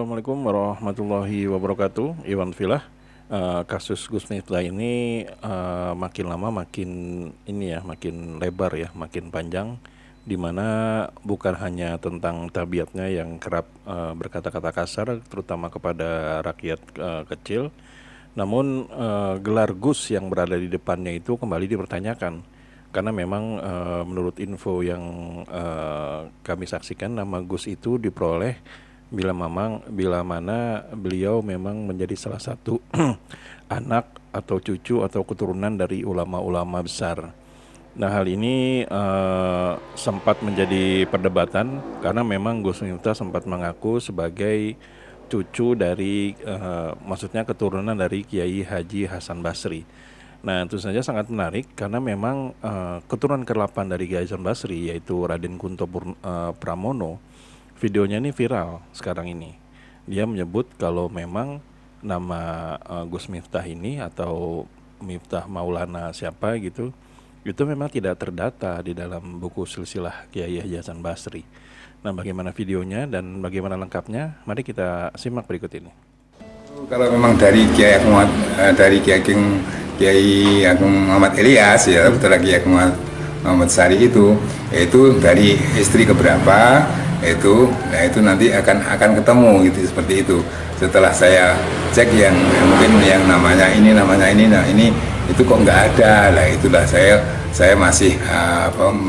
Assalamualaikum warahmatullahi wabarakatuh. Iwan Filah. Kasus Gus Miftah ini makin lama makin ini ya, makin lebar ya, makin panjang. Di mana bukan hanya tentang tabiatnya yang kerap berkata-kata kasar, terutama kepada rakyat kecil, namun gelar Gus yang berada di depannya itu kembali dipertanyakan. Karena memang menurut info yang kami saksikan, nama Gus itu diperoleh bila mana beliau memang menjadi salah satu anak atau cucu atau keturunan dari ulama-ulama besar. Nah, hal ini sempat menjadi perdebatan karena memang Gus Miftah sempat mengaku sebagai cucu dari maksudnya keturunan dari Kiai Haji Hasan Basri. Nah, itu saja sangat menarik karena memang keturunan ke-8 dari Kiai Hasan Basri, yaitu Raden Kunto Pramono, videonya ini viral sekarang ini. Dia menyebut kalau memang nama Gus Miftah ini atau Miftah Maulana siapa gitu, itu memang tidak terdata di dalam buku silsilah Kiai Haji Hasan Basri. Nah, bagaimana videonya dan bagaimana lengkapnya? Mari kita simak berikut ini. Kalau memang dari Kiai Agung, dari Kiai Agung Muhammad Ilyas ya, betul lagi Kiai Agung Muhammad Sari itu dari istri keberapa itu, nah itu nanti akan ketemu gitu seperti itu. Setelah saya cek yang mungkin yang namanya ini, nah ini itu kok nggak ada lah, itulah saya masih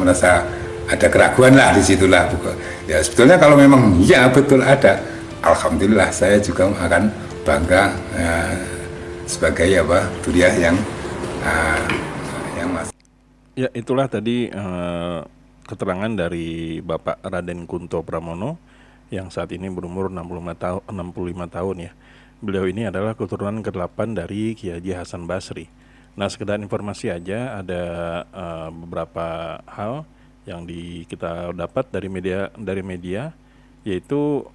merasa ada keraguan lah di situlah. Ya sebetulnya kalau memang ya betul ada, alhamdulillah saya juga akan bangga sebagai duriah yang masih. Ya, itulah tadi keterangan dari Bapak Raden Kunto Pramono yang saat ini berumur 65 tahun ya. Beliau ini adalah keturunan ke-8 dari Kiai Haji Hasan Basri. Nah, sekedar informasi aja, ada beberapa hal yang kita dapat dari media, yaitu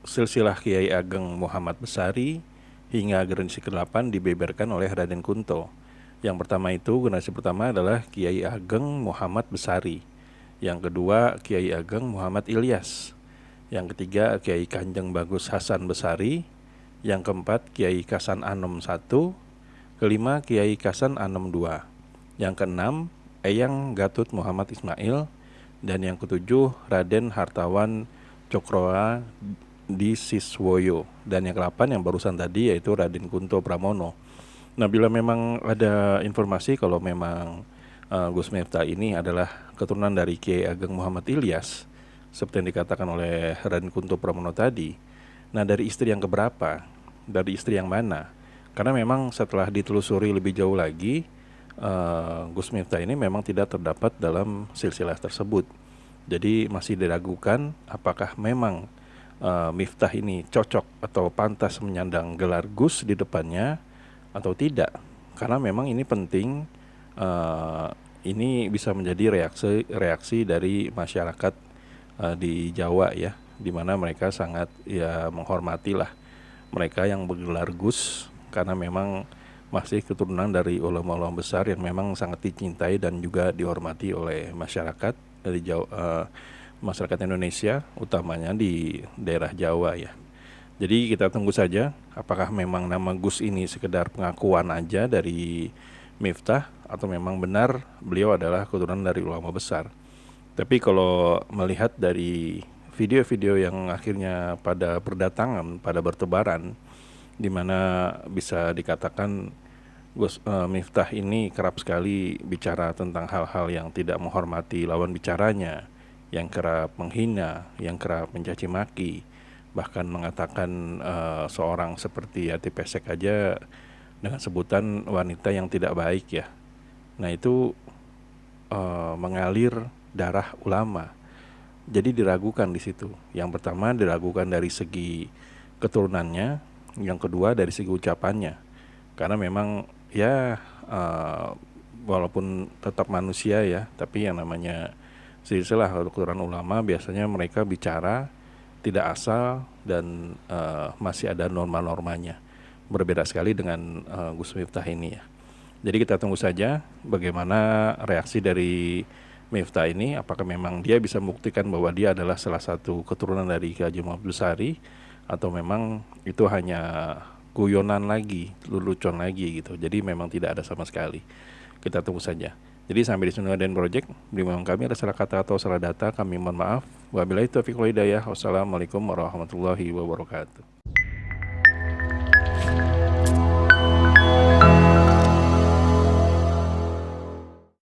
silsilah Kiai Ageng Muhammad Besari hingga generasi ke-8 dibeberkan oleh Raden Kunto. Yang pertama itu, generasi pertama adalah Kiai Ageng Muhammad Besari. Yang kedua, Kiai Ageng Muhammad Ilyas. Yang ketiga, Kiai Kanjeng Bagus Hasan Besari. Yang keempat, Kiai Kasan Anom I. Kelima, Kiai Kasan Anom II. Yang keenam, Eyang Gatut Muhammad Ismail. Dan yang ketujuh, Raden Hartawan Cokroa di Siswoyo. Dan yang ke-8 yang barusan tadi yaitu Raden Kunto Pramono. Nah, bila memang ada informasi kalau memang Gus Miftah ini adalah keturunan dari Kiai Ageng Muhammad Ilyas, seperti yang dikatakan oleh Raden Kunto Pramono tadi, nah dari istri yang keberapa? Dari istri yang mana? Karena memang setelah ditelusuri lebih jauh lagi, Gus Miftah ini memang tidak terdapat dalam silsilah tersebut. Jadi masih diragukan apakah memang Miftah ini cocok atau pantas menyandang gelar Gus di depannya atau tidak, karena memang ini penting. Ini bisa menjadi reaksi dari masyarakat di Jawa ya, di mana mereka sangat ya menghormati lah mereka yang bergelar Gus, karena memang masih keturunan dari ulama-ulama besar yang memang sangat dicintai dan juga dihormati oleh masyarakat dari Jawa, masyarakat Indonesia, utamanya di daerah Jawa ya. Jadi kita tunggu saja apakah memang nama Gus ini sekedar pengakuan aja dari Miftah atau memang benar beliau adalah keturunan dari ulama besar. Tapi kalau melihat dari video-video yang akhirnya pada berdatangan, pada bertebaran, di mana bisa dikatakan Gus Miftah ini kerap sekali bicara tentang hal-hal yang tidak menghormati lawan bicaranya, yang kerap menghina, yang kerap mencaci maki, bahkan mengatakan seorang seperti Yati Pesek aja dengan sebutan wanita yang tidak baik ya. Nah, itu mengalir darah ulama. Jadi diragukan di situ. Yang pertama diragukan dari segi keturunannya, yang kedua dari segi ucapannya. Karena memang ya walaupun tetap manusia ya, tapi yang namanya silsilah keturunan ulama biasanya mereka bicara tidak asal dan masih ada norma-normanya. Berbeda sekali dengan Gus Miftah ini ya. Jadi kita tunggu saja bagaimana reaksi dari Miftah ini, apakah memang dia bisa membuktikan bahwa dia adalah salah satu keturunan dari Kiai Haji Muhammad Besari atau memang itu hanya guyonan lagi, lelucon lagi gitu. Jadi memang tidak ada sama sekali. Kita tunggu saja. Jadi sampai di sini Raden Project. Bila kami ada salah kata atau salah data, kami mohon maaf. Wabillahi taufiq wal hidayah. Wassalamualaikum warahmatullahi wabarakatuh.